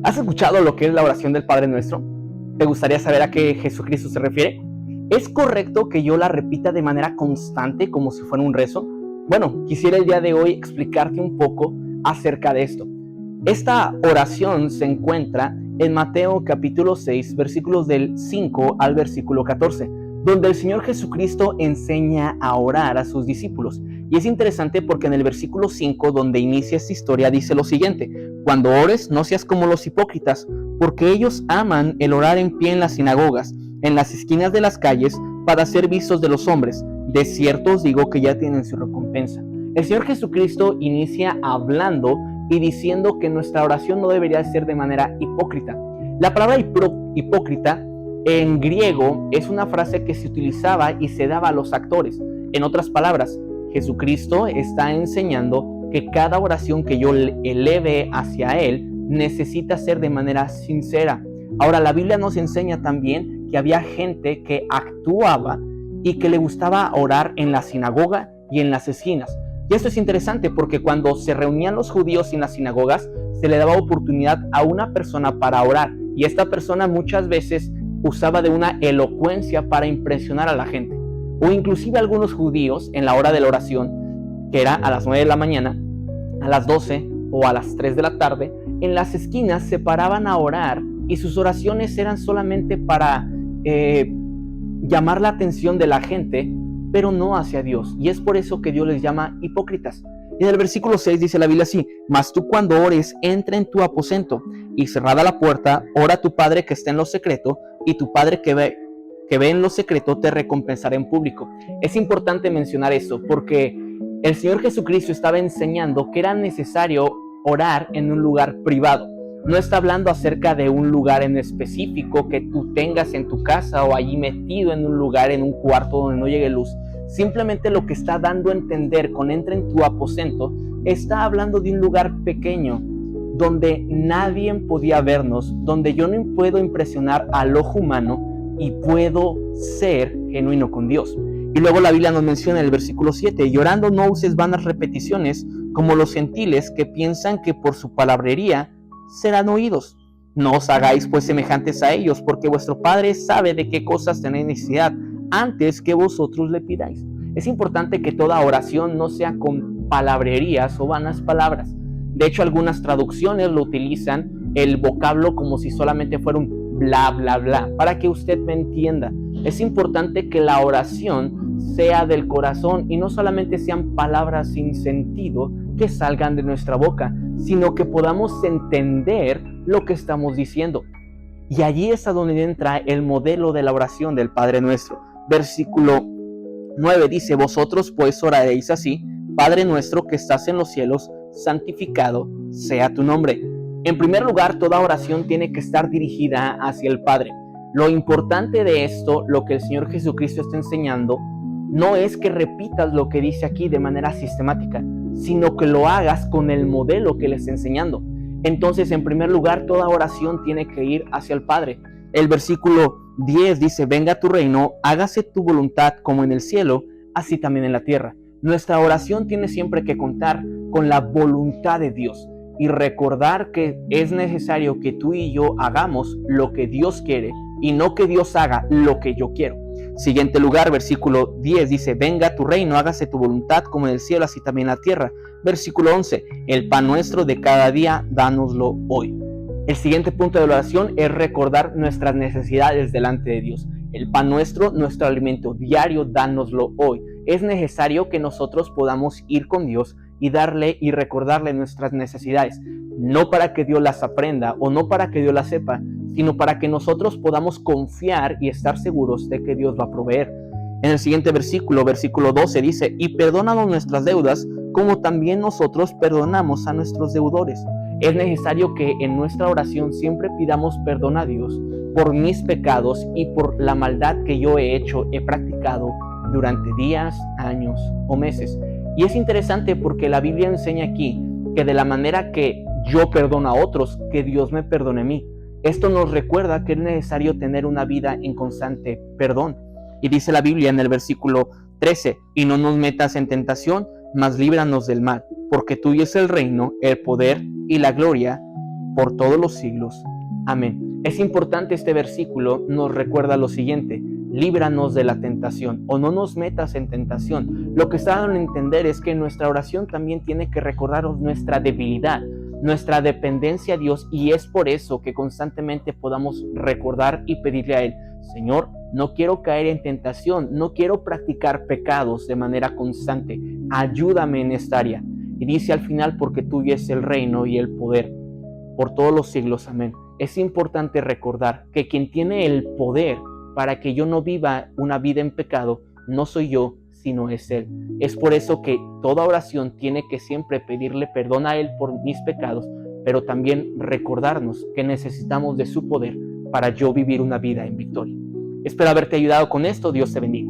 ¿Has escuchado lo que es la oración del Padre Nuestro? ¿Te gustaría saber a qué Jesucristo se refiere? ¿Es correcto que yo la repita de manera constante como si fuera un rezo? Bueno, quisiera el día de hoy explicarte un poco acerca de esto. Esta oración se encuentra en Mateo capítulo 6, versículos del 5 al versículo 14, donde el Señor Jesucristo enseña a orar a sus discípulos. Y es interesante porque en el versículo 5, donde inicia esta historia, dice lo siguiente: cuando ores, no seas como los hipócritas, porque ellos aman el orar en pie en las sinagogas, en las esquinas de las calles, para ser vistos de los hombres. De cierto os digo que ya tienen su recompensa. El Señor Jesucristo inicia hablando y diciendo que nuestra oración no debería ser de manera hipócrita. La palabra hipócrita en griego es una frase que se utilizaba y se daba a los actores. En otras palabras, Jesucristo está enseñando que cada oración que yo eleve hacia Él necesita ser de manera sincera. Ahora, la Biblia nos enseña también que había gente que actuaba y que le gustaba orar en la sinagoga y en las esquinas. Y esto es interesante porque cuando se reunían los judíos en las sinagogas, se le daba oportunidad a una persona para orar. Y esta persona muchas veces usaba de una elocuencia para impresionar a la gente. O inclusive algunos judíos en la hora de la oración, que era a las 9 de la mañana, a las 12 o a las 3 de la tarde, en las esquinas se paraban a orar y sus oraciones eran solamente para llamar la atención de la gente, pero no hacia Dios. Y es por eso que Dios les llama hipócritas. Y en el versículo 6 dice la Biblia así: mas tú cuando ores, entra en tu aposento y cerrada la puerta, ora a tu Padre que está en lo secreto, y tu Padre que ve en lo secreto te recompensará en público. Es importante mencionar esto porque el Señor Jesucristo estaba enseñando que era necesario orar en un lugar privado. No está hablando acerca de un lugar en específico que tú tengas en tu casa o allí metido en un lugar, en un cuarto donde no llegue luz. Simplemente lo que está dando a entender con entra en tu aposento, está hablando de un lugar pequeño donde nadie podía vernos, donde yo no puedo impresionar al ojo humano y puedo ser genuino con Dios. Y luego la Biblia nos menciona en el versículo 7: llorando no uses vanas repeticiones como los gentiles que piensan que por su palabrería serán oídos. No os hagáis pues semejantes a ellos, porque vuestro Padre sabe de qué cosas tenéis necesidad antes que vosotros le pidáis. Es importante que toda oración no sea con palabrerías o vanas palabras. De hecho, algunas traducciones lo utilizan el vocablo como si solamente fuera un bla, bla, bla, para que usted me entienda. Es importante que la oración sea del corazón y no solamente sean palabras sin sentido que salgan de nuestra boca, sino que podamos entender lo que estamos diciendo. Y allí es a donde entra el modelo de la oración del Padre Nuestro. Versículo 9 dice: vosotros pues oraréis así: Padre nuestro que estás en los cielos, santificado sea tu nombre. En primer lugar, toda oración tiene que estar dirigida hacia el Padre. Lo importante de esto, lo que el Señor Jesucristo está enseñando, no es que repitas lo que dice aquí de manera sistemática, sino que lo hagas con el modelo que le está enseñando. Entonces, en primer lugar, toda oración tiene que ir hacia el Padre. El versículo 10 dice: venga tu reino, hágase tu voluntad como en el cielo, así también en la tierra. Nuestra oración tiene siempre que contar con la voluntad de Dios y recordar que es necesario que tú y yo hagamos lo que Dios quiere y no que Dios haga lo que yo quiero. Siguiente lugar, versículo 10 dice: venga tu reino, hágase tu voluntad como en el cielo, así también en la tierra. Versículo 11: el pan nuestro de cada día, dánoslo hoy. El siguiente punto de la oración es recordar nuestras necesidades delante de Dios. El pan nuestro, nuestro alimento diario, dánoslo hoy. Es necesario que nosotros podamos ir con Dios y darle y recordarle nuestras necesidades, no para que Dios las aprenda o no para que Dios las sepa, sino para que nosotros podamos confiar y estar seguros de que Dios va a proveer. En el siguiente versículo 12 dice: y perdónanos nuestras deudas, como también nosotros perdonamos a nuestros deudores. Es necesario que en nuestra oración siempre pidamos perdón a Dios por mis pecados y por la maldad que yo he practicado durante días, años o meses. Y es interesante porque la Biblia enseña aquí que de la manera que yo perdono a otros, que Dios me perdone a mí. Esto nos recuerda que es necesario tener una vida en constante perdón. Y dice la Biblia en el versículo 13: y no nos metas en tentación, mas líbranos del mal, porque tuyo es el reino, el poder y la gloria por todos los siglos. Amén. Es importante este versículo, nos recuerda lo siguiente: líbranos de la tentación, o no nos metas en tentación. Lo que está dando a entender es que nuestra oración también tiene que recordarnos nuestra debilidad, nuestra dependencia a Dios, y es por eso que constantemente podamos recordar y pedirle a Él: Señor, no quiero caer en tentación, no quiero practicar pecados de manera constante, ayúdame en esta área. Y dice al final: porque tuyo es el reino y el poder por todos los siglos. Amén. Es importante recordar que quien tiene el poder para que yo no viva una vida en pecado no soy yo, sino es Él. Es por eso que toda oración tiene que siempre pedirle perdón a Él por mis pecados, pero también recordarnos que necesitamos de su poder para yo vivir una vida en victoria. Espero haberte ayudado con esto. Dios te bendiga.